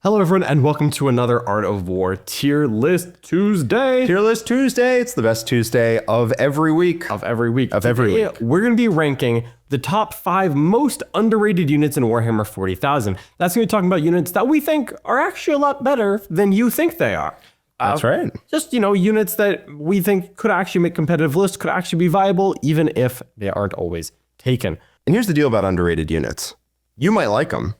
Hello everyone and welcome to another Art of War Tier List Tuesday. Tier List Tuesday. It's the best Tuesday of every week. We're going to be ranking the top 5 most underrated units in Warhammer 40,000. That's going to be talking about units that we think are actually a lot better than you think they are. That's right. Just, units that we think could actually make competitive lists, could actually be viable, even if they aren't always taken. And here's the deal about underrated units. You might like them,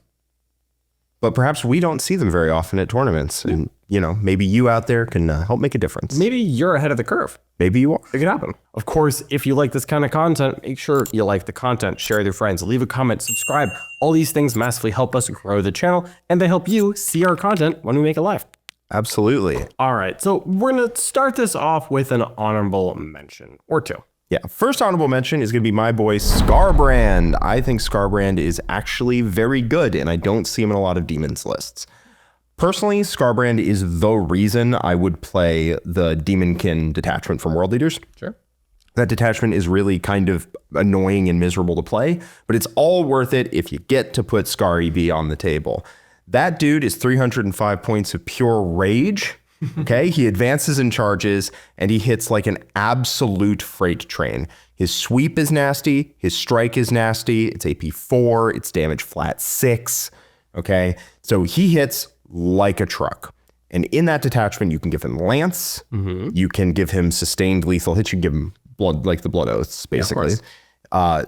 but perhaps we don't see them very often at tournaments. And, maybe you out there can help make a difference. Maybe you're ahead of the curve. Maybe you are. It could happen. Of course, if you like this kind of content, make sure you like the content, share with your friends, leave a comment, subscribe. All these things massively help us grow the channel, and they help you see our content when we make it live. Absolutely. All right, so we're going to start this off with an honorable mention or two. Yeah, first honorable mention is going to be my boy Skarbrand. I think Skarbrand is actually very good, and I don't see him in a lot of demons lists. Personally, Skarbrand is the reason I would play the Demonkin detachment from World Leaders. Sure. That detachment is really kind of annoying and miserable to play, but it's all worth it if you get to put Skar EB on the table. That dude is 305 points of pure rage. Okay, he advances and charges, and he hits like an absolute freight train. His sweep is nasty. His strike is nasty. It's AP 4. It's damage flat 6. Okay, so he hits like a truck. And in that detachment, you can give him Lance. You can give him sustained lethal hits. You can give him blood, like the Blood Oaths, basically.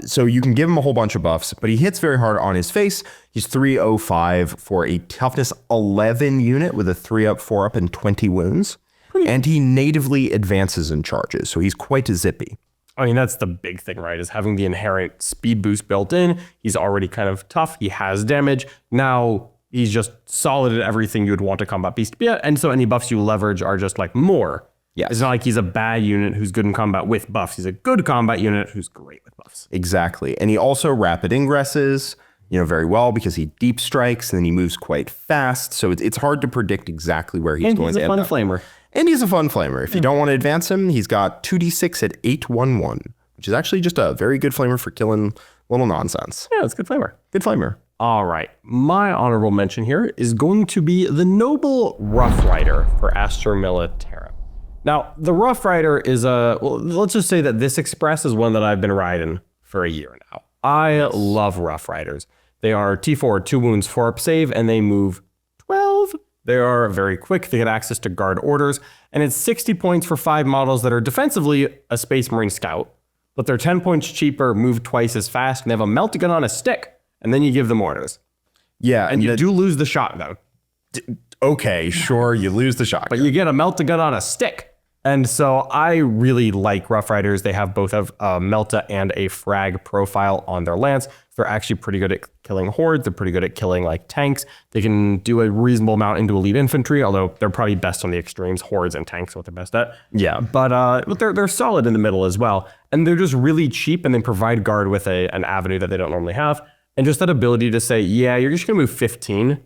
So you can give him a whole bunch of buffs, but he hits very hard on his face. He's 305 for a toughness 11 unit with a 3-up, 4-up, and 20 wounds. And he natively advances and charges, so he's quite zippy. I mean, that's the big thing, right? Is having the inherent speed boost built in. He's already kind of tough. He has damage. Now he's just solid at everything you would want a combat beast to be at. And so any buffs you leverage are just like more. Yeah, it's not like he's a bad unit who's good in combat with buffs. He's a good combat unit who's great with buffs. Exactly. And he also rapid ingresses, very well because he deep strikes and then he moves quite fast. So it's hard to predict exactly where he's going to end up. And he's a fun flamer. And he's a fun flamer. If you don't want to advance him, he's got 2d6 at 811, which is actually just a very good flamer for killing little nonsense. Yeah, it's a good flamer. Good flamer. All right. My honorable mention here is going to be the Noble Rough Rider for Astra Militarum. Now, the Rough Rider is let's just say that this Express is one that I've been riding for a year now. I love Rough Riders. They are T4, 2 wounds, 4-up save, and they move 12. They are very quick. They get access to guard orders, and it's 60 points for 5 models that are defensively a Space Marine Scout, but they're 10 points cheaper, move twice as fast, and they have a melt-gun on a stick, and then you give them orders. Yeah. And you do lose the shot, though. Okay, sure, you lose the shot. But you get a melt-gun on a stick. And so I really like Rough Riders. They have both a Melta and a Frag profile on their lance. They're actually pretty good at killing hordes. They're pretty good at killing like tanks. They can do a reasonable amount into elite infantry, although they're probably best on the extremes. Hordes and tanks are what they're best at. Yeah. But they're solid in the middle as well. And they're just really cheap, and they provide guard with an avenue that they don't normally have. And just that ability to say, yeah, you're just going to move 15.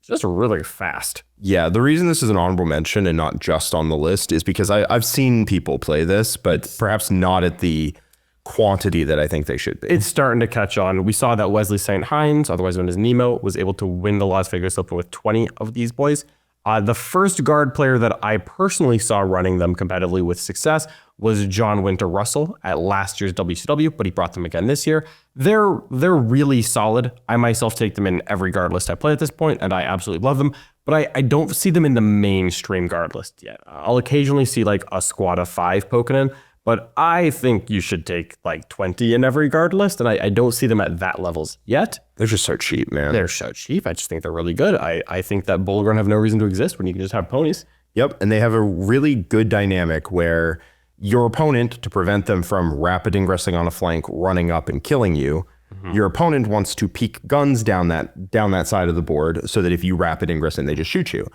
Just really fast. Yeah, the reason this is an honorable mention and not just on the list is because I've seen people play this, but perhaps not at the quantity that I think they should be. It's starting to catch on. We saw that Wesley St. Hines, otherwise known as Nemo, was able to win the Las Vegas Open with 20 of these boys. The first guard player that I personally saw running them competitively with success was John Winter Russell at last year's WCW, but he brought them again this year. They're really solid. I myself take them in every guard list I play at this point, and I absolutely love them. But I don't see them in the mainstream guard list yet. I'll occasionally see like a squad of 5 poking in, but I think you should take like 20 in every guard list, and I don't see them at that levels yet. They're just so cheap, man. They're so cheap. I just think they're really good. I think that Bullrun have no reason to exist when you can just have ponies. Yep, and they have a really good dynamic where your opponent, to prevent them from rapid ingressing on a flank, running up and killing you, your opponent wants to peek guns down that side of the board so that if you rapid ingress in, they just shoot you.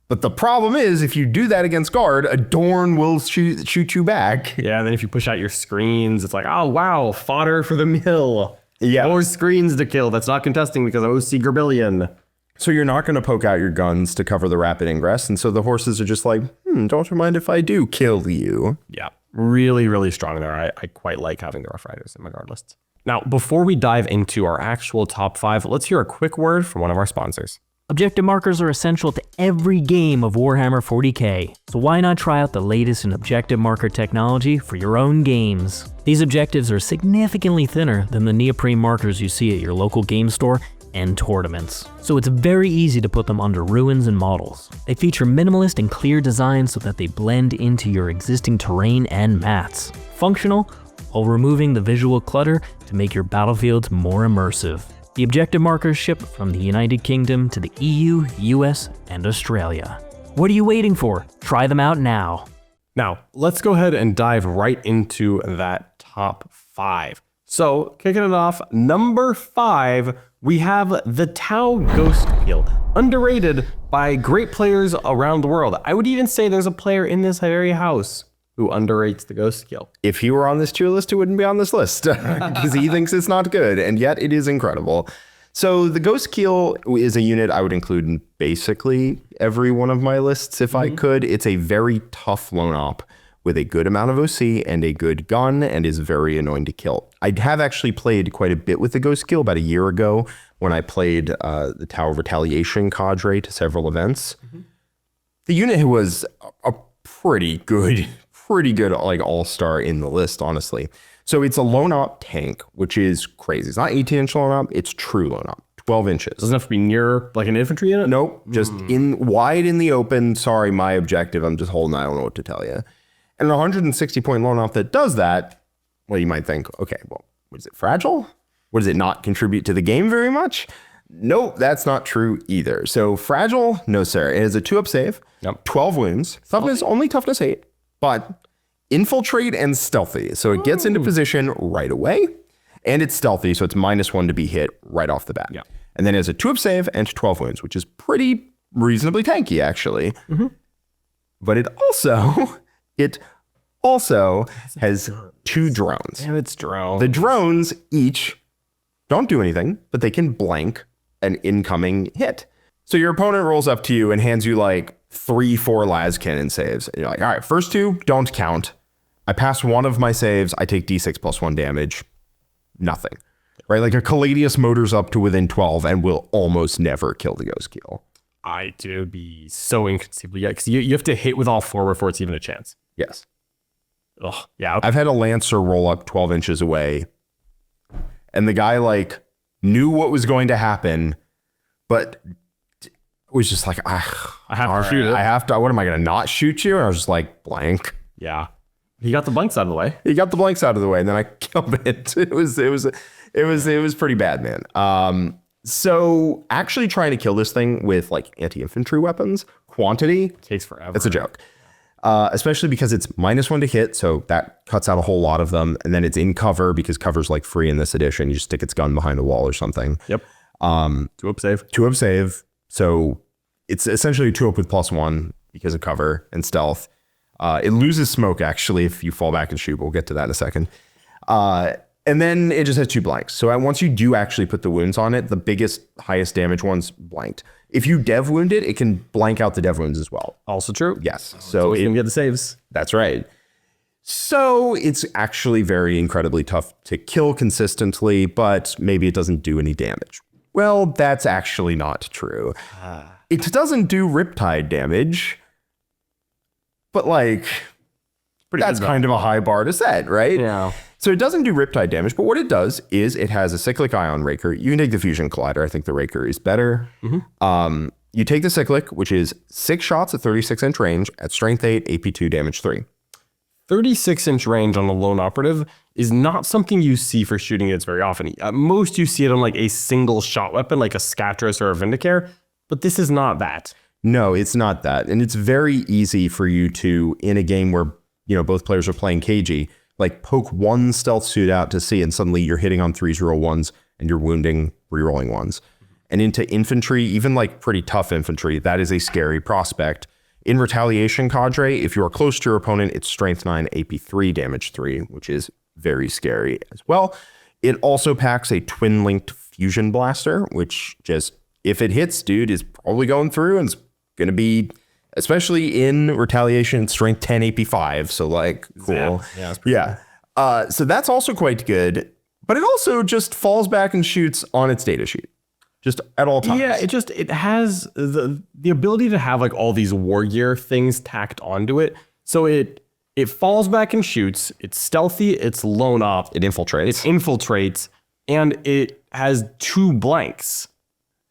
But the problem is, if you do that against guard, a Dorn will shoot you back. Yeah, and then if you push out your screens, it's like, oh, wow, fodder for the mill. Yeah. More screens to kill. That's not contesting because OC Gerbillion. So you're not going to poke out your guns to cover the rapid ingress. And so the horses are just like, don't you mind if I do kill you? Yeah, really, really strong there. I quite like having the Rough Riders in my guard lists. Now, before we dive into our actual top 5, let's hear a quick word from one of our sponsors. Objective markers are essential to every game of Warhammer 40k, so why not try out the latest in objective marker technology for your own games? These objectives are significantly thinner than the neoprene markers you see at your local game store and tournaments, so it's very easy to put them under ruins and models. They feature minimalist and clear designs so that they blend into your existing terrain and mats. Functional, while removing the visual clutter to make your battlefields more immersive. The objective markers ship from the United Kingdom to the EU, US, and Australia. What are you waiting for? Try them out now. Now, let's go ahead and dive right into that top 5. So, kicking it off, number 5, we have the Tau Ghostkeel, underrated by great players around the world. I would even say there's a player in this very house who underrates the Ghostkeel. If he were on this tier list, it wouldn't be on this list because he thinks it's not good, and yet it is incredible. So the Ghostkeel is a unit I would include in basically every one of my lists if I could. It's a very tough lone op with a good amount of OC and a good gun, and is very annoying to kill. I have actually played quite a bit with the Ghostkeel about a year ago when I played the Tower of Retaliation cadre to several events. The unit was a pretty good like all-star in the list, honestly. So it's a lone op tank, which is crazy. It's not 18-inch lone op, it's true lone op, 12 inches. Doesn't have to be near like an infantry unit? Nope, just wide in the open. Sorry, my objective, I'm just holding, I don't know what to tell you. And an 160-point lone op that does that, well, you might think, okay, well, is it fragile? What, does it not contribute to the game very much? Nope, that's not true either. So fragile, no sir. It has a 2-up save, 12 wounds, toughness, only toughness 8. But infiltrate and stealthy. So it gets into position right away, and it's stealthy, so it's -1 to be hit right off the bat. Yeah. And then it has a 2-up save and 12 wounds, which is pretty reasonably tanky, actually. But it also has 2 drones. Damn, it's drone. The drones each don't do anything, but they can blank an incoming hit. So your opponent rolls up to you and hands you like 3-4 las cannon saves. And you're like, all right, first 2 don't count. I pass one of my saves. I take d6 plus 1 damage. Nothing. Right? Like a Caladius motors up to within 12 and will almost never kill the Ghostkeel. It would be so inconceivable. Yeah, because you have to hit with all 4 before it's even a chance. Yes. Ugh, yeah. I've had a Lancer roll up 12 inches away, and the guy like knew what was going to happen, but was just like, I have to shoot it. I have to. What am I going to not shoot you? And I was just like, blank. Yeah. He got the blanks out of the way. He got the blanks out of the way, and then I killed it. It was pretty bad, man. So actually trying to kill this thing with like anti-infantry weapons, quantity takes forever. It's a joke. Especially because it's -1 to hit, so that cuts out a whole lot of them. And then it's in cover because cover's like free in this edition. You just stick its gun behind a wall or something. Yep. 2-up save. 2-up save. So it's essentially 2-up with +1 because of cover and stealth. It loses smoke, actually, if you fall back and shoot. We'll get to that in a second. And then it just has 2 blanks. So once you do actually put the wounds on it, the biggest, highest damage one's blanked. If you dev wound it, it can blank out the dev wounds as well. Also true. Yes. So you can get the saves. That's right. So it's actually very incredibly tough to kill consistently, but maybe it doesn't do any damage. Well, that's actually not true. It doesn't do Riptide damage, but like, that's kind of a high bar to set, right? Yeah. So it doesn't do Riptide damage, but what it does is it has a cyclic Ion Raker. You can take the Fusion Collider. I think the Raker is better. You take the cyclic, which is 6 shots at 36-inch range at strength 8, AP 2, damage 3. 36-inch range on a lone operative is not something you see for shooting units very often. Most you see it on like a single shot weapon, like a Scatterus or a Vindicare, but this is not that. No, it's not that. And it's very easy for you to, in a game where, you know, both players are playing cagey, like poke one stealth suit out to see, and suddenly you're hitting on 3s, 1s, and you're wounding, rerolling 1s. And into infantry, even like pretty tough infantry, that is a scary prospect. In Retaliation Cadre, if you are close to your opponent, it's strength 9, AP 3, damage 3, which is very scary as well. It also packs a twin-linked Fusion Blaster, which just, if it hits, dude, is probably going through and it's going to be, especially in Retaliation, strength 10, AP 5. So like, cool. Yeah. So that's also quite good, but it also just falls back and shoots on its datasheet. just at all times. Yeah, it has the ability to have like all these war gear things tacked onto it. So it falls back and shoots. It's stealthy. It's lone op. It infiltrates. And it has 2 blanks.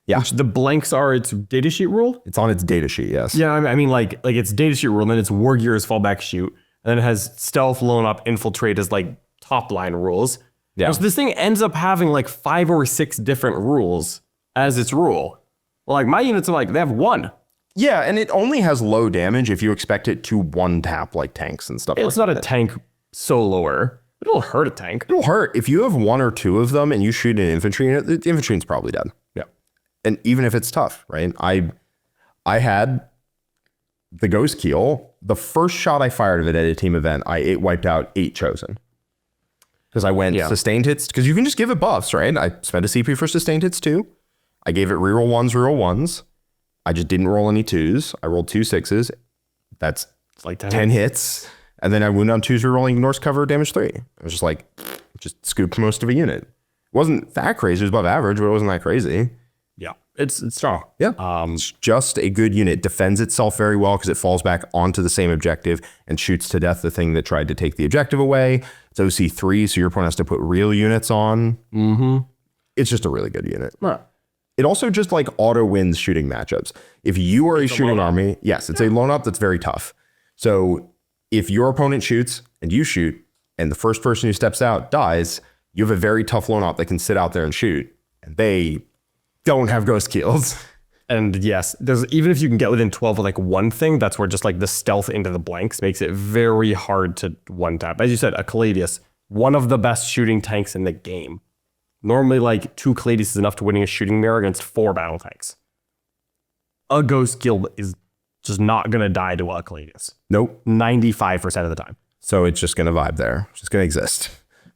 Yeah. Which the blanks are its datasheet rule. It's on its datasheet, yes. Yeah, I mean like its datasheet rule, and then its war gear is fall back shoot, and then it has stealth, lone op, infiltrate as like top line rules. Yeah. So this thing ends up having like 5 or 6 different rules as its rule. Well, like my units are like, they have 1. Yeah, and it only has low damage if you expect it to one tap like tanks and stuff. It's not a tank soloer. It'll hurt a tank. It'll hurt. If you have 1 or 2 of them and you shoot an infantry unit, the infantry is probably dead. Yeah. And even if it's tough, right? I had the Ghostkeel. The first shot I fired of it at a team event, it wiped out 8 chosen. Because I went sustained hits, because you can just give it buffs, right? I spent a CP for sustained hits too. I gave it reroll ones. I just didn't roll any 2s. I rolled 2 6s. That's It's like 10 hits. And then I wound on 2s rerolling Norse cover damage 3. It was just like, just scooped most of a unit. It wasn't that crazy. It was above average, but it wasn't that crazy. Yeah. It's strong. Yeah. It's just a good unit. Defends itself very well because it falls back onto the same objective and shoots to death the thing that tried to take the objective away. It's OC3, so your opponent has to put real units on. Mm-hmm. It's just a really good unit. Huh. It also just like auto wins shooting matchups. If you are a shooting army, yes, it's a lone up that's very tough. So if your opponent shoots and you shoot and the first person who steps out dies, you have a very tough lone up that can sit out there and shoot. And they don't have Ghostkeels. And yes, there's even if you can get within 12 of like one thing, that's where just like the stealth into the blanks makes it very hard to one tap. As you said, a Caladius, one of the best shooting tanks in the game. Normally like 2 Caladius is enough to winning a shooting mirror against 4 battle tanks. A Ghostkeel is just not going to die to a Caladius. Nope. 95% of the time. So it's just going to vibe there. It's just going to exist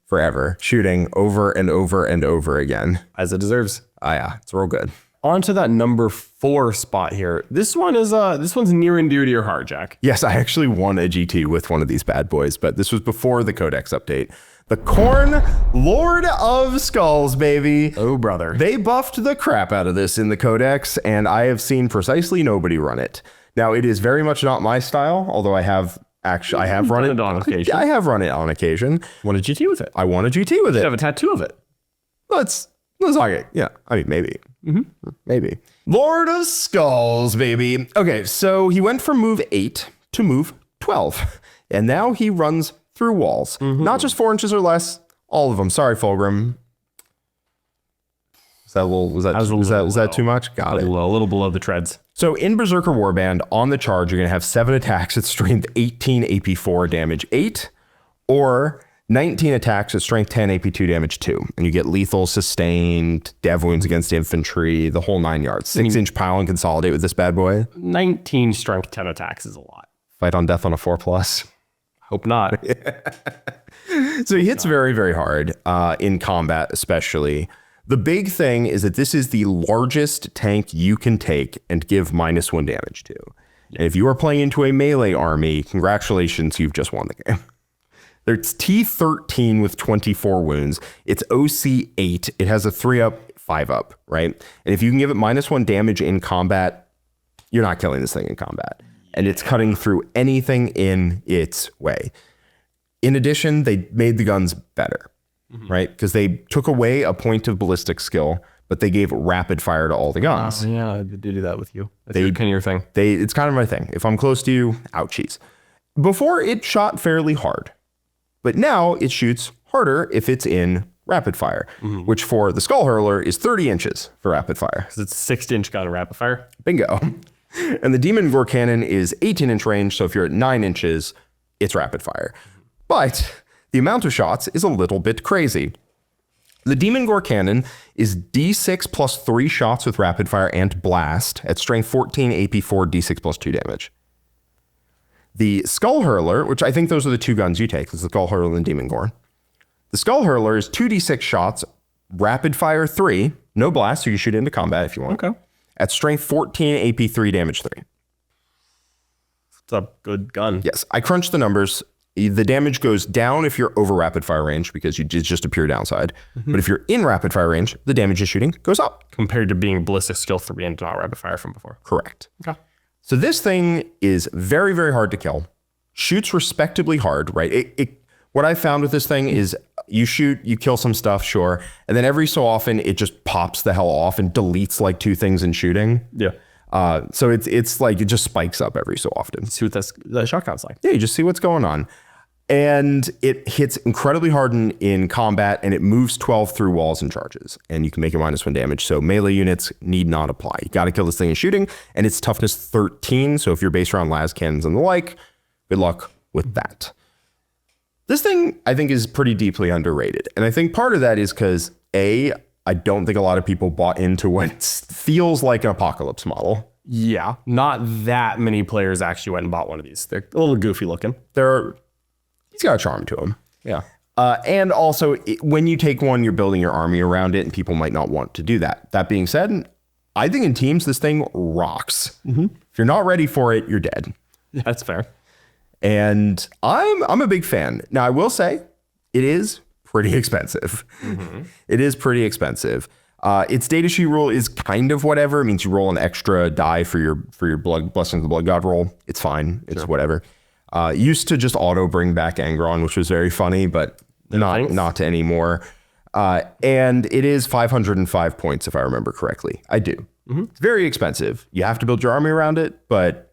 forever, shooting over and over and over again. As it deserves. Yeah, it's real good. On to that number 4 spot here. This one's near and dear to your heart, Jack. Yes, I actually won a GT with one of these bad boys, but this was before the Codex update. The Khorne Lord of Skulls, baby. Oh, brother. They buffed the crap out of this in the Codex, and I have seen precisely nobody run it. Now, it is very much not my style, although I have run it on occasion. I have run it on occasion. Won a GT with it. I won a GT with it. You have a tattoo of it. Let's talk it. Yeah, I mean, maybe. Maybe. Lord of Skulls, baby. Okay, so he went from move 8 to move 12, and now he runs through walls. Not just 4 inches or less, all of them. Sorry, Fulgrim. Was that too much? Got it. A little below the treads. So in Berserker Warband, on the charge, you're going to have 7 attacks at strength 18, AP4, damage 8, or 19 attacks at strength 10, AP2, damage 2. And you get lethal, sustained, dev wounds against infantry, the whole 9 yards. 6-inch pile and consolidate with this bad boy. 19 strength 10 attacks is a lot. Fight on death on a 4+. Hope not. So he hits very, very hard in combat, especially. The big thing is that this is the largest tank you can take and give -1 damage to. And if you are playing into a melee army, congratulations, you've just won the game. It's T13 with 24 wounds. It's OC8. It has a 3-up, 5-up, right? And if you can give it -1 damage in combat, you're not killing this thing in combat. And it's cutting through anything in its way. In addition, they made the guns better, right? Because they took away a point of ballistic skill, but they gave rapid fire to all the guns. Yeah, I did do that with you. That's kind of your thing. It's kind of my thing. If I'm close to you, ouchies. Before, it shot fairly hard. But now it shoots harder if it's in rapid fire, which for the Skull Hurler is 30 inches for rapid fire. Because it's 6-inch gun rapid fire. Bingo. And the Demon Gore Cannon is 18-inch range, so if you're at 9 inches, it's rapid fire. But the amount of shots is a little bit crazy. The Demon Gore Cannon is D6 plus 3 shots with rapid fire and blast at strength 14, AP4, D6 plus 2 damage. The Skull Hurler, which I think those are the 2 guns you take, is the Skull Hurler and Demon Gore. The Skull Hurler is 2d6 shots, rapid fire 3, no blast, so you shoot into combat if you want. Okay. At strength 14, AP3, damage 3. It's a good gun. Yes, I crunched the numbers. The damage goes down if you're over rapid fire range because it's just a pure downside. But if you're in rapid fire range, the damage you're shooting goes up. Compared to being ballistic skill 3 and not rapid fire from before. Correct. Okay. So this thing is very, very hard to kill. Shoots respectably hard, right? What I found with this thing is you shoot, you kill some stuff, sure. And then every so often it just pops the hell off and deletes like 2 things in shooting. Yeah. So it's like it just spikes up every so often. See what the shotgun's like. Yeah, you just see what's going on. And it hits incredibly hard in combat, and it moves 12 through walls and charges. And you can make it -1 damage. So melee units need not apply. You got to kill this thing in shooting, and it's toughness 13. So if you're based around las cannons and the like, good luck with that. This thing, I think, is pretty deeply underrated. And I think part of that is because, I don't think a lot of people bought into what feels like an apocalypse model. Yeah. Not that many players actually went and bought one of these. They're a little goofy looking. He's got a charm to him. Yeah. And also, when you take one, you're building your army around it, and people might not want to do that. That being said, I think in teams, this thing rocks. If you're not ready for it, you're dead. That's fair. And I'm a big fan. Now, I will say, it is pretty expensive. It is pretty expensive. Its datasheet rule is kind of whatever. It means you roll an extra die for your blood blessing of the blood god roll. It's fine. It's whatever. Used to just auto bring back Angron, which was very funny, but not to anymore. And it is 505 points, if I remember correctly. I do. It's very expensive. You have to build your army around it, but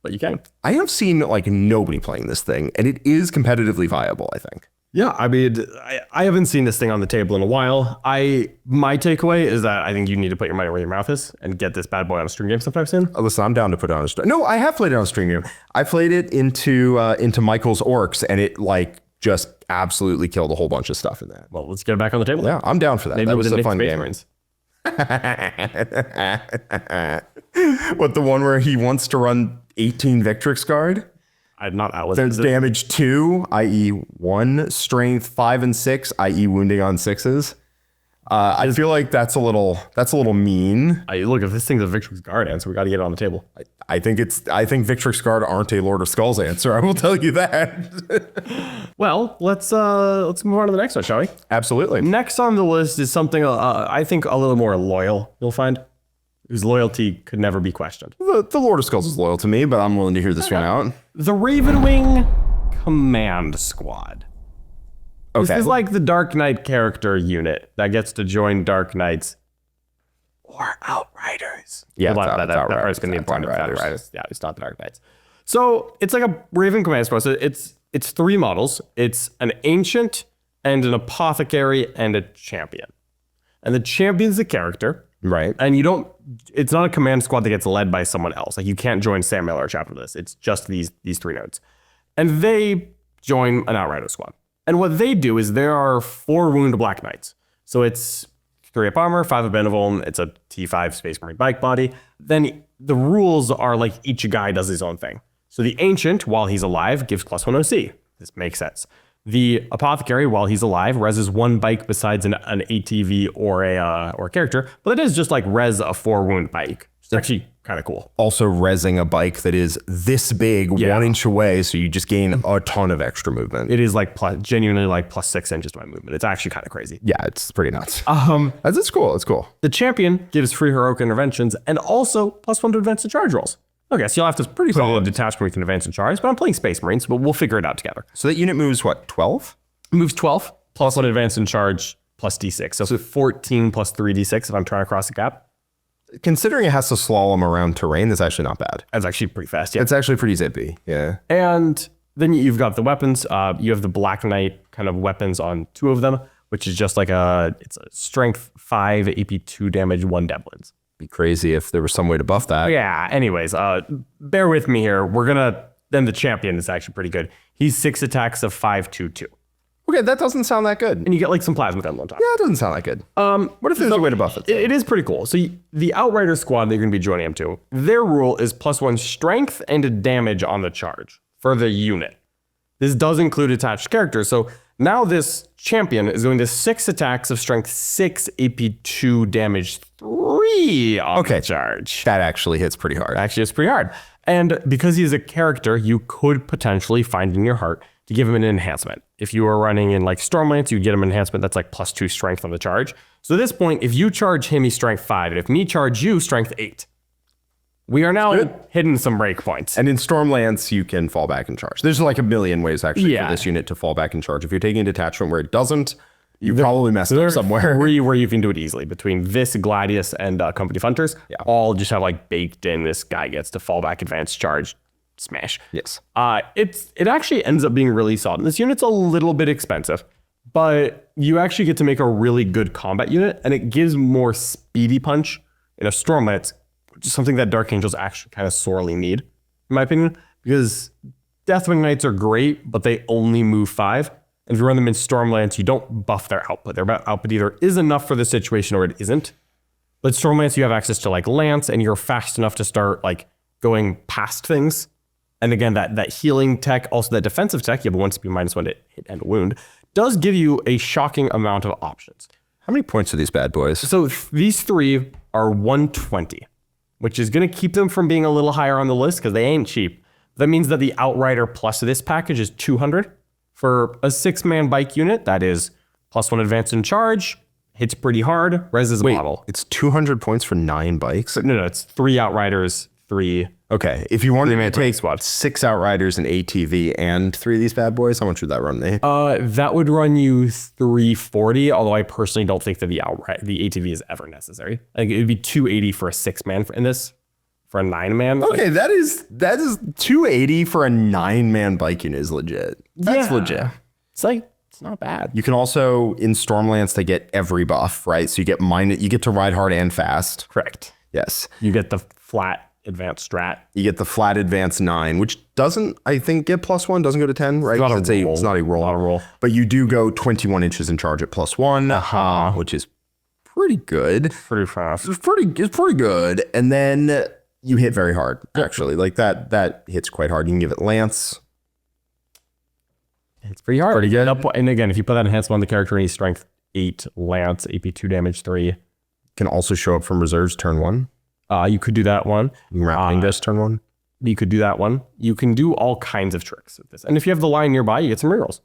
you can. I have seen like nobody playing this thing, and it is competitively viable, I think. Yeah, I mean, I haven't seen this thing on the table in a while. My takeaway is that I think you need to put your money where your mouth is and get this bad boy on a stream game sometime soon. Listen, I'm down to put it on a stream. No, I have played it on a stream game. I played it into Michael's Orcs, and it like just absolutely killed a whole bunch of stuff in that. Well, let's get it back on the table. Yeah, I'm down for that. Maybe That was a fun game. What, the one where he wants to run 18 Victrix Guard? I'd not outlet. There's damage 2, i.e. 1, strength 5 and 6, i.e. wounding on 6s. I feel like that's a little mean. Look, if this thing's a Victrix Guard answer, we got to get it on the table. I think Victrix Guard aren't a Lord of Skulls answer. I will tell you that. Well, let's move on to the next one, shall we? Absolutely. Next on the list is something I think a little more loyal. You'll find whose loyalty could never be questioned. The Lord of Skulls is loyal to me, but I'm willing to hear this one out. The Ravenwing Command Squad. Okay. This is like the Dark Knight character unit that gets to join Dark Knights or Outriders. Yeah, that part's going to be important. Outriders. Yeah, it's not the Dark Knights. So it's like a Raven Command Squad. So it's 3 models. It's an Ancient and an Apothecary and a Champion. And the Champion's the character. Right. And it's not a command squad that gets led by someone else. Like you can't join Sam Miller or Chapter for this. It's just these 3 nodes. And they join an Outrider squad. And what they do is there are 4 wound Black Knights. So it's 3 up armor, 5 up benevolent. It's a T5 Space Marine bike body. Then the rules are like each guy does his own thing. So the Ancient, while he's alive, gives +1 OC. This makes sense. The Apothecary, while he's alive, reses 1 bike besides an ATV or a character, but it is just like res a 4 wound bike. It's actually kind of cool. Also resing a bike that is this big, 1 inch away, so you just gain a ton of extra movement. It is like genuinely like +6 inches to my movement. It's actually kind of crazy. Yeah, it's pretty nuts. It's cool. It's cool. The Champion gives free heroic interventions and also +1 to advance and charge rolls. Okay, so you'll have to pretty solid detachment we can advance and charge, but I'm playing Space Marines, but we'll figure it out together. So that unit moves what, 12? It moves 12, +1 advance and charge, +D6. So 14 + 3D6 if I'm trying to cross the gap. Considering it has to slalom around terrain, that's actually not bad. That's actually pretty fast, yeah. It's actually pretty zippy, yeah. And then you've got the weapons. You have the Black Knight kind of weapons on 2 of them, which is just like it's a strength 5, AP 2 damage, 1 Devlins. Be crazy if there was some way to buff that. Yeah, anyways, bear with me here. Then the Champion is actually pretty good. He's 6 attacks of 5/2/2. Okay, that doesn't sound that good. And you get like some plasma gun on top. Yeah, it doesn't sound that good. What if there's a way to buff it? It is pretty cool. So the Outrider squad that you're going to be joining him to, their rule is +1 strength and a damage on the charge for the unit. This does include attached characters. So now this Champion is going to 6 attacks of strength 6, AP 2 damage 3 on the charge. That actually hits pretty hard. Actually, it's pretty hard. And because he's a character, you could potentially find in your heart to give him an enhancement. If you are running in like Stormlance, you get him an enhancement that's like +2 strength on the charge. So at this point, if you charge him, he's strength 5. And if me charge you, strength 8. We are now hitting some breakpoints. And in Stormlance, you can fall back and charge. There's like a million ways actually for this unit to fall back and charge. If you're taking a detachment where it doesn't, you probably messed up somewhere. Where you can do it easily. Between this, Gladius, and Company of Hunters, all just have like baked in, this guy gets to fall back, advanced charge, smash. Yes. It actually ends up being really solid. And this unit's a little bit expensive, but you actually get to make a really good combat unit, and it gives more speedy punch in a Stormlance, which is something that Dark Angels actually kind of sorely need, in my opinion, because Deathwing Knights are great, but they only move 5. And if you run them in Stormlance, you don't buff their output. Their output either is enough for the situation or it isn't. But Stormlance, you have access to like Lance, and you're fast enough to start like going past things. And again, that healing tech, also that defensive tech, you have a 1 CP -1 to hit and wound, does give you a shocking amount of options. How many points are these bad boys? So these 3 are 120, which is going to keep them from being a little higher on the list because they ain't cheap. That means that the Outrider plus this package is 200. For a 6-man bike unit, that is +1 advanced in charge, hits pretty hard, res is a model. It's 200 points for 9 bikes? No, it's 3 Outriders, 3. Okay, if you wanted to take squad. 6 Outriders, an ATV, and 3 of these bad boys, how much would that run me? That would run you 340, although I personally don't think that the ATV is ever necessary. I think it would be 280 for a 6-man in this. For a 9-man? Okay, that is 280 for a 9-man bike unit is legit. That's legit. It's like, it's not bad. You can also, in Stormlance, they get every buff, right? So you get to ride hard and fast. Correct. Yes. You get the flat advanced strat. You get the flat advanced 9, which doesn't, I think, get +1, doesn't go to 10, right? It's not a roll. But you do go 21 inches in charge at +1, which is pretty good. Pretty fast. It's pretty good. And then you hit very hard, actually. Like that hits quite hard. You can give it Lance. It's pretty hard. Pretty good. And again, if you put that enhancement on the character and he's strength 8, Lance, AP 2 damage 3. Can also show up from reserves turn 1. You could do that one. You can Ravenwing this turn 1. You could do that one. You can do all kinds of tricks with this. And if you have the line nearby, you get some rerolls.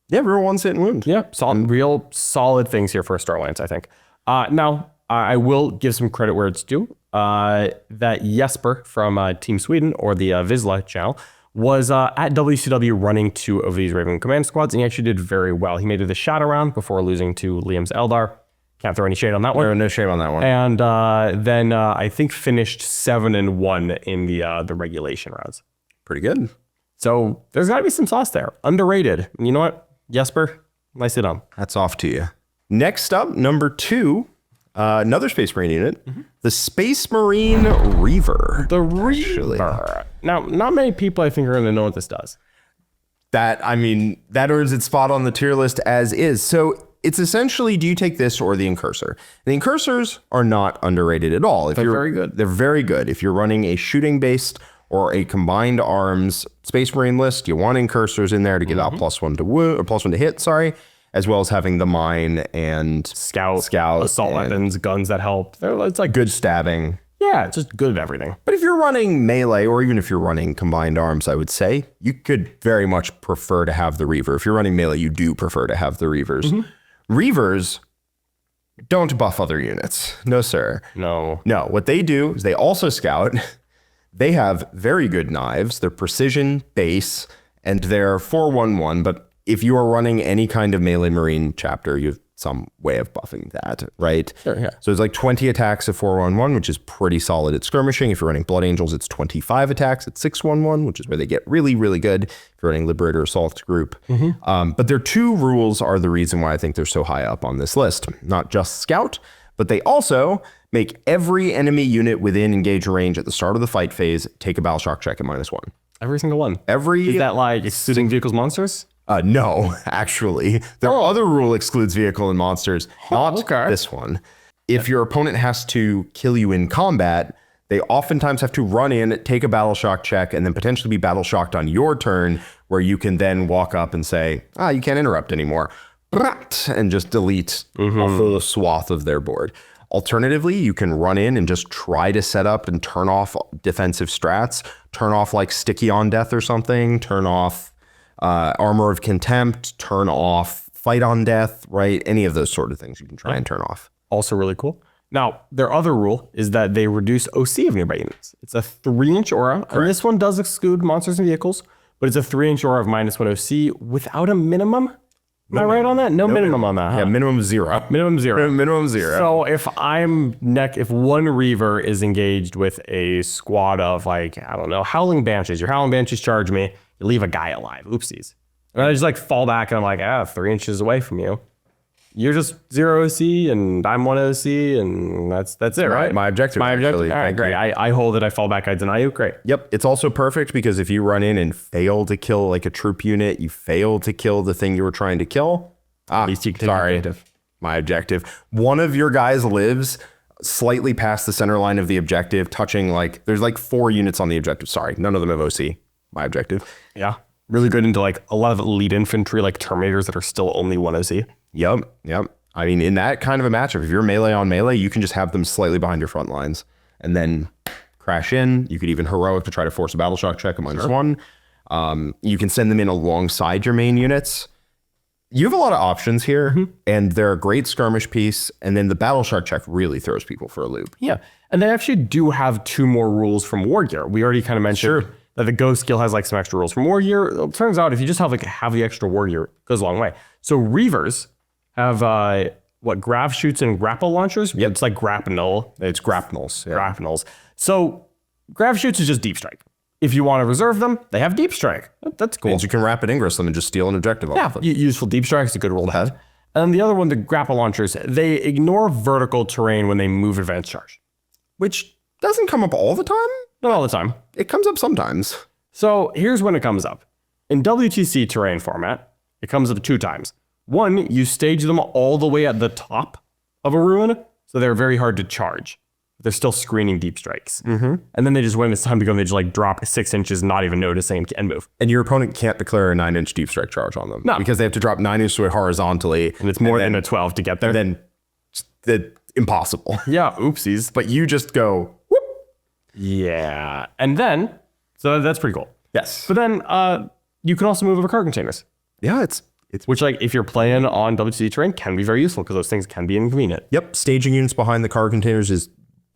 Yeah, reroll 1 hit and wound. Yeah, real solid things here for a Starlance, I think. Now, I will give some credit where it's due. That Jesper from Team Sweden, or the Vizsla channel, was at WCW running 2 of these Raven Command Squads, and he actually did very well. He made it a shadow round before losing to Liam's Eldar. Can't throw any shade on that one. No shame on that one. And then I think finished 7-1 in the regulation rounds. Pretty good. So there's got to be some sauce there. Underrated. And you know what, Jesper? Nice hit on. Hats off to you. Next up, number 2. Another Space Marine unit, the Space Marine Reiver. The Reiver. Now, not many people I think are going to know what this does. That earns its spot on the tier list as is. So it's essentially, do you take this or the Incursor? The Incursors are not underrated at all. They're very good. They're very good. If you're running a shooting-based or a combined arms Space Marine list, you want Incursors in there to give out +1 to wound, or +1 to hit, as well as having the mine and scout, assault weapons, guns that help. It's like good stabbing. Yeah, it's just good at everything. But if you're running melee, or even if you're running combined arms, I would say you could very much prefer to have the Reiver. If you're running melee, you do prefer to have the Reivers. Reivers don't buff other units. No, sir. No. What they do is they also scout. They have very good knives. They're precision base, and they're 4/1/1, but if you are running any kind of melee marine chapter, you have some way of buffing that, right? Sure, yeah. So it's like 20 attacks at 4/1/1, which is pretty solid at skirmishing. If you're running Blood Angels, it's 25 attacks at 6/1/1, which is where they get really, really good if you're running Liberator Assault group. But their 2 rules are the reason why I think they're so high up on this list. Not just scout, but they also make every enemy unit within engage range at the start of the fight phase take a battle shock check at -1. Every single one. Is that like excluding vehicles, monsters? No, actually. Their other rule excludes vehicle and monsters, not this one. If your opponent has to kill you in combat, they oftentimes have to run in, take a battle shock check, and then potentially be battle shocked on your turn, where you can then walk up and say, you can't interrupt anymore. And just delete off the swath of their board. Alternatively, you can run in and just try to set up and turn off defensive strats, turn off like Sticky on Death or something, turn off Armor of Contempt, turn off, Fight on Death, right? Any of those sort of things you can try and turn off. Also really cool. Now, their other rule is that they reduce OC of nearby units. It's a 3-inch aura, and this one does exclude monsters and vehicles, but it's a 3-inch aura of -1 OC without a minimum. Am I right on that? No minimum on that, huh? Yeah, minimum 0. Minimum 0. Minimum 0. So if if one Reaver is engaged with a squad of like, I don't know, Howling Banshees, your Howling Banshees charge me, you leave a guy alive. Oopsies. And I just like fall back and I'm like, 3 inches away from you. You're just 0 OC and I'm 1 OC and that's it, right? My objective. My objective. Actually. All right, great. I hold it, I fall back, I deny you. Great. Yep. It's also perfect because if you run in and fail to kill like a troop unit, you fail to kill the thing you were trying to kill. At least you can take Sorry. objective. My objective. One of your guys lives slightly past the center line of the objective, touching like, there's like 4 units on the objective. Sorry. None of them have OC. My objective. Yeah. Really good into like a lot of elite infantry, like Terminators that are still only 1 OC. Yep. I mean, in that kind of a matchup, if you're melee on melee, you can just have them slightly behind your front lines and then crash in. You could even heroic to try to force a battle shock check, a -1. You can send them in alongside your main units. You have a lot of options here, and they're a great skirmish piece. And then the battle shock check really throws people for a loop. Yeah. And they actually do have 2 more rules from War Gear. We already kind of mentioned that the Ghostkeel has like some extra rules from War Gear. It turns out if you just have the extra War Gear, it goes a long way. So Reivers have grav shoots and grapple launchers. Yep. It's like grapnel. It's grapnels. Yeah. Grapnels. So grav shoots is just deep strike. If you want to reserve them, they have deep strike. That's cool. Means you can rapid ingress them and just steal an objective off them. Useful deep strike is a good rule to have. And then the other one, the grapple launchers, they ignore vertical terrain when they move advanced charge. Which doesn't come up all the time. Not all the time. It comes up sometimes. So here's when it comes up. In WTC terrain format, it comes up 2 times. 1, you stage them all the way at the top of a ruin, so they're very hard to charge. They're still screening deep strikes. And then they just, when it's time to go, they just like drop 6 inches, not even noticing, and move. And your opponent can't declare a 9-inch deep strike charge on them. No. Because they have to drop 9 inches to it horizontally. And it's more than a 12 to get there. Then impossible. Yeah, oopsies. But you just go, whoop. Yeah. And then, so that's pretty cool. Yes. But then you can also move over card containers. Yeah, it's which, like, if you're playing on WTC terrain, can be very useful because those things can be inconvenient. Yep. Staging units behind the card containers is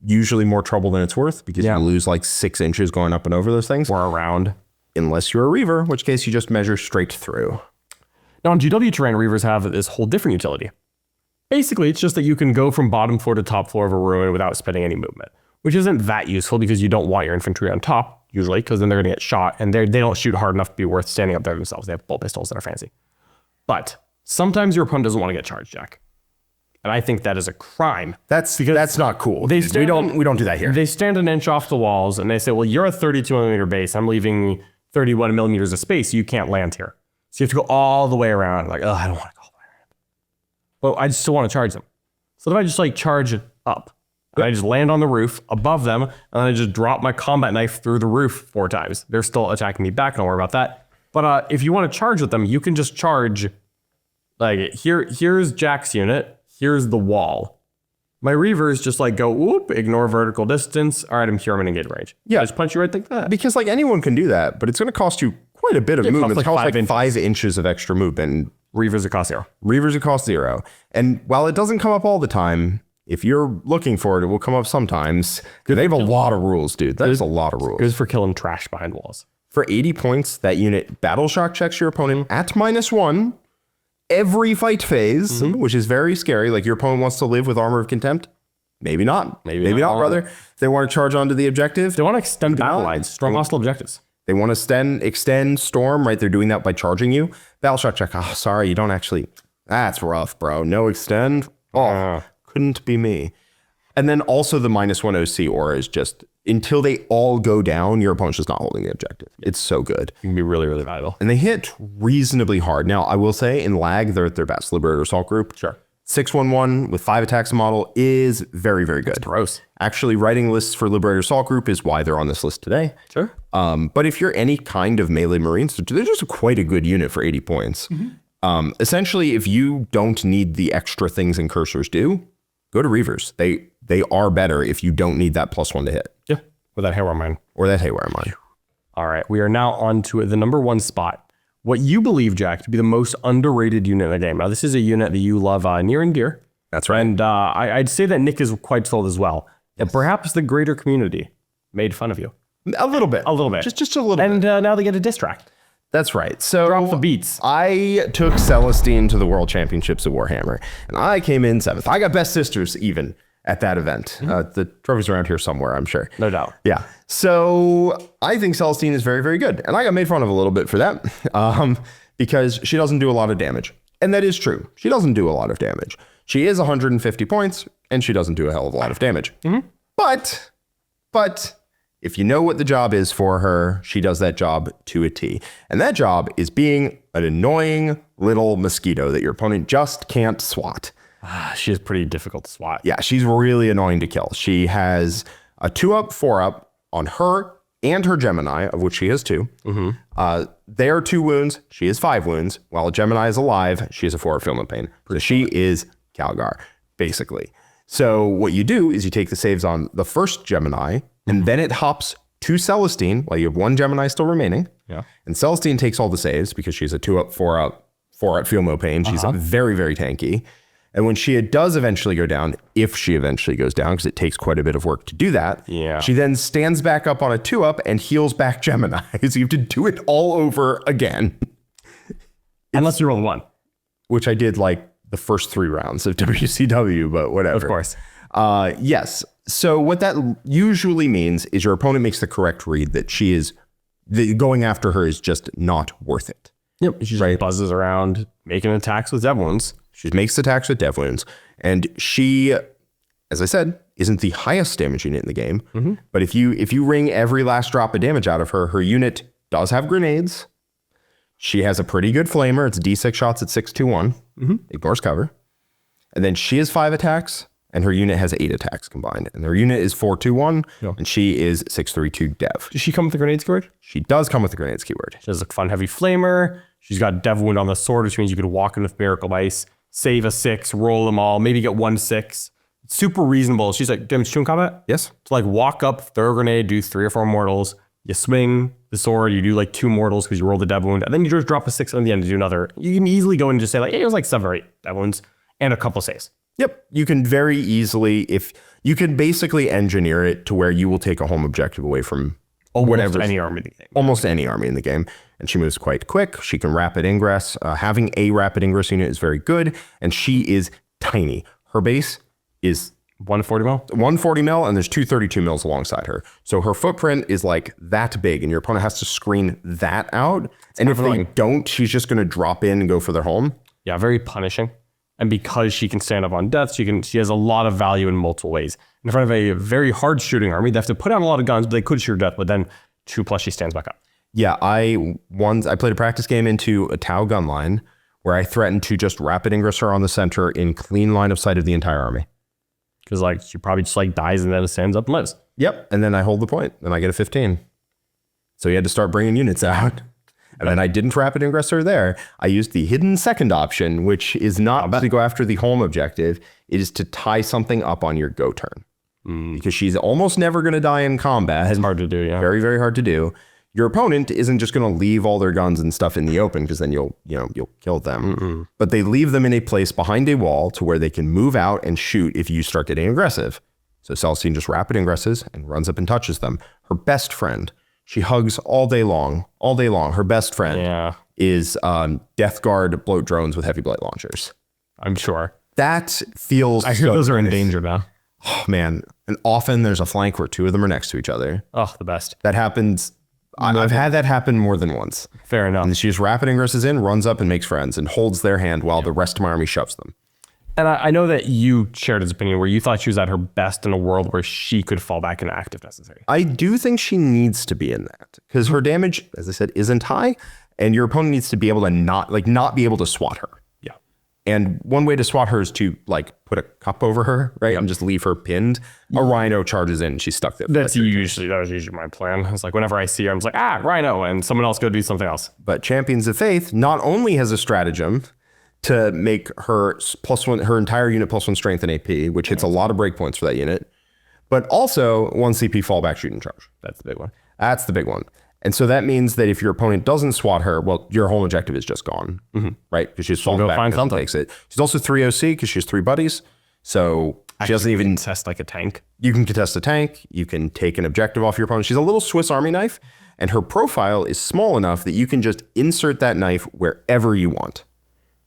usually more trouble than it's worth because you lose like 6 inches going up and over those things. Or around. Unless you're a Reaver, in which case you just measure straight through. Now, on GW terrain, Reavers have this whole different utility. Basically, it's just that you can go from bottom floor to top floor of a ruin without spending any movement, which isn't that useful because you don't want your infantry on top, usually, because then they're going to get shot, and they don't shoot hard enough to be worth standing up there themselves. They have bolt pistols that are fancy. But sometimes your opponent doesn't want to get charged, Jack. And I think that is a crime. That's not cool. We don't do that here. They stand an inch off the walls and they say, well, you're a 32 millimeter base. I'm leaving 31 millimeters of space. You can't land here. So you have to go all the way around. Like, I don't want to go all the way around. But I still want to charge them. So if I just like charge it up, and I just land on the roof above them, and then I just drop my combat knife through the roof 4 times. They're still attacking me back. Don't worry about that. But if you want to charge with them, you can just charge. Like here's Jack's unit. Here's the wall. My Reavers just like go, whoop, ignore vertical distance. All right, I'm here, I'm in engage range. Yeah. I just punch you right like that. Because like anyone can do that, but it's going to cost you quite a bit of movement. It costs like 5 inches of extra movement. Reavers it costs 0. Reavers it costs 0. And while it doesn't come up all the time, if you're looking for it, it will come up sometimes. They have a lot of rules, dude. That is a lot of rules. Good for killing trash behind walls. For 80 points, that unit battle shock checks your opponent at -1 every fight phase, which is very scary. Like your opponent wants to live with Armor of Contempt. Maybe not. Maybe not, brother. If they want to charge onto the objective. They want to extend battle lines, strong hostile objectives. They want to extend storm, right? They're doing that by charging you. Battle shock check. Oh, sorry, you don't actually. That's rough, bro. No extend. Oh, couldn't be me. And then also the -1 OC aura is just, until they all go down, your opponent's just not holding the objective. It's so good. It can be really, really valuable. And they hit reasonably hard. Now, I will say in lag, they're at their best. Liberator Assault Group. Sure. 611 with 5 attacks a model is very, very good. That's gross. Actually, writing lists for Liberator Assault Group is why they're on this list today. Sure. But if you're any kind of melee Marines, they're just quite a good unit for 80 points. Essentially, if you don't need the extra things and cursors do, go to Reivers. They are better if you don't need that +1 to hit. Yeah. Or that Haywire Mine. Or that Haywire Mine. All right. We are now on to the number 1 spot. what you believe, Jack, to be the most underrated unit in the game. Now, this is a unit that you love near and dear. That's right. And I'd say that Nick is quite sold as well. That perhaps the greater community made fun of you. A little bit. A little bit. Just a little bit. And now they get a diss track. That's right. So Drop the beats. I took Celestine to the World Championships of Warhammer, and I came in 7th. I got Best Sisters even at that event. The trophy's around here somewhere, I'm sure. No doubt. Yeah. So I think Celestine is very, very good. And I got made fun of a little bit for that because she doesn't do a lot of damage. And that is true. She doesn't do a lot of damage. She is 150 points, and she doesn't do a hell of a lot of damage. But if you know what the job is for her, she does that job to a T. And that job is being an annoying little mosquito that your opponent just can't swat. She is pretty difficult to swat. Yeah, she's really annoying to kill. She has a 2-up, 4-up on her and her Gemini, of which she has 2. They are 2 wounds. She has 5 wounds. While a Gemini is alive, she has a 4 Film of Pain. So she is Calgar, basically. So what you do is you take the saves on the first Gemini, and then it hops to Celestine while you have 1 Gemini still remaining. Yeah. And Celestine takes all the saves because she's a 2-up, 4-up, 4-up Feel No Pain. She's very, very tanky. And when she does eventually go down, if she eventually goes down, because it takes quite a bit of work to do that, she then stands back up on a 2-up and heals back Gemini. So you have to do it all over again. Unless you roll a 1. Which I did like the first 3 rounds of WCW, but whatever. Of course. Yes. So what that usually means is your opponent makes the correct read that going after her is just not worth it. Yep. She just buzzes around making attacks with dev wounds. She makes attacks with dev wounds. And she, as I said, isn't the highest damage unit in the game. But if you wring every last drop of damage out of her, her unit does have grenades. She has a pretty good flamer. It's D6 shots at 621. Ignores cover. And then she has 5 attacks. And her unit has 8 attacks combined. And her unit is 421, and she is 632 dev. Does she come with the grenades keyword? She does come with the grenades keyword. She has a fun heavy flamer. She's got dev wound on the sword, which means you could walk in with Miracle Ice, save a 6, roll them all, maybe get 1 6. It's super reasonable. She's like, damage 2 in combat? Yes. To like walk up, throw a grenade, do 3 or 4 mortals. You swing the sword, you do like 2 mortals because you roll the dev wound, and then you just drop a 6 on the end to do another. You can easily go in and just say like, hey, it was like 7 or 8 dev wounds and a couple saves. Yep. You can very easily, if you can basically engineer it to where you will take a home objective away from Almost any army in the game. Almost any army in the game. And she moves quite quick. She can rapid ingress. Having a rapid ingress unit is very good. And she is tiny. Her base is 140 mil? 140 mil, and there's 232 mils alongside her. So her footprint is like that big, and your opponent has to screen that out. And if they don't, she's just going to drop in and go for their home. Yeah, very punishing. And because she can stand up on death, she has a lot of value in multiple ways. In front of a very hard shooting army, they have to put out a lot of guns, but they could shoot her death, but then 2+ she stands back up. Yeah, I played a practice game into a Tau gun line where I threatened to just rapid ingress her on the center in clean line of sight of the entire army. Because like she probably just like dies and then stands up and lives. Yep, and then I hold the point, and I get a 15. So you had to start bringing units out. And then I didn't rapid ingress her there. I used the hidden second option, which is not to go after the home objective. It is to tie something up on your go turn. Because she's almost never going to die in combat. It's hard to do, yeah. Very, very hard to do. Your opponent isn't just going to leave all their guns and stuff in the open, because then you'll kill them. But they leave them in a place behind a wall to where they can move out and shoot if you start getting aggressive. So Celestine just rapid ingresses and runs up and touches them. Her best friend. She hugs all day long. Her best friend is Death Guard bloat drones with heavy blight launchers. I'm sure. That feels I hear those are in danger now. Oh, man. And often there's a flank where 2 of them are next to each other. Oh, the best. That happens. I've had that happen more than once. Fair enough. And she just rapid ingresses in, runs up and makes friends and holds their hand while the rest of my army shoves them. And I know that you shared his opinion where you thought she was at her best in a world where she could fall back into active necessary. I do think she needs to be in that because her damage, as I said, isn't high, and your opponent needs to be able to not be able to swat her. Yeah. And one way to swat her is to like put a cup over her, right? And just leave her pinned. A rhino charges in and she's stuck there. That was usually my plan. It's like whenever I see her, I'm just like, rhino, and someone else go do something else. But Champions of Faith not only has a stratagem to make her her entire unit +1 strength and AP, which hits a lot of breakpoints for that unit, but also 1 CP fallback shoot and charge. That's the big one. That's the big one. And so that means that if your opponent doesn't SWAT her, well, your whole objective is just gone, right? Because she's falling go back find and something. takes it. She's also 3 OC because she has 3 buddies. So she doesn't even... test like a tank. You can contest a tank. You can take an objective off your opponent. She's a little Swiss Army knife, and her profile is small enough that you can just insert that knife wherever you want,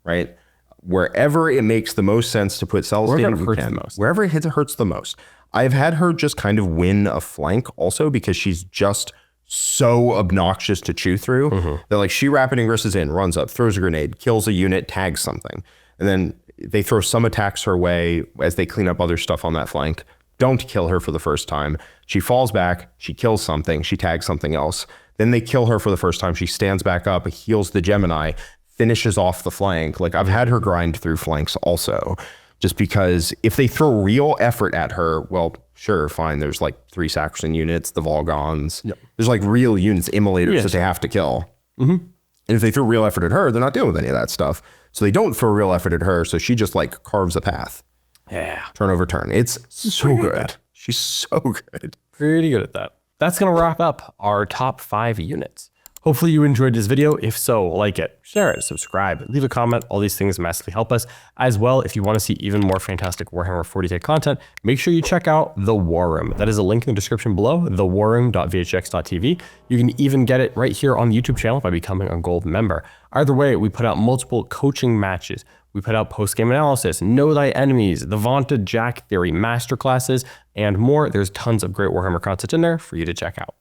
right? Wherever it makes the most sense to put Celestine, Wherever it hurts the most. Wherever it hurts the most. I've had her just kind of win a flank also because she's just so obnoxious to chew through that like she rapid ingresses in, runs up, throws a grenade, kills a unit, tags something. And then they throw some attacks her way as they clean up other stuff on that flank. Don't kill her for the first time. She falls back, she kills something, she tags something else. Then they kill her for the first time. She stands back up, heals the Gemini, finishes off the flank. Like I've had her grind through flanks also, just because if they throw real effort at her, well, sure, fine. There's like 3 Sacrosanct units, the Volgons. Yep. There's like real units, immolators that they have to kill. And if they throw real effort at her, they're not dealing with any of that stuff. So they don't throw real effort at her. So she just like carves a path. Yeah. Turn over turn. It's so good. She's so good. Pretty good at that. That's going to wrap up our top 5 units. Hopefully you enjoyed this video. If so, like it, share it, subscribe, leave a comment. All these things massively help us. As well, if you want to see even more fantastic Warhammer 40k content, make sure you check out The War Room. That is a link in the description below, thewarroom.vhx.tv. You can even get it right here on the YouTube channel by becoming a gold member. Either way, we put out multiple coaching matches. We put out post-game analysis, Know Thy Enemies, the vaunted Jack Theory masterclasses, and more. There's tons of great Warhammer content in there for you to check out.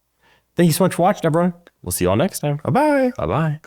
Thank you so much for watching, everyone. We'll see you all next time. Bye-bye. Bye-bye.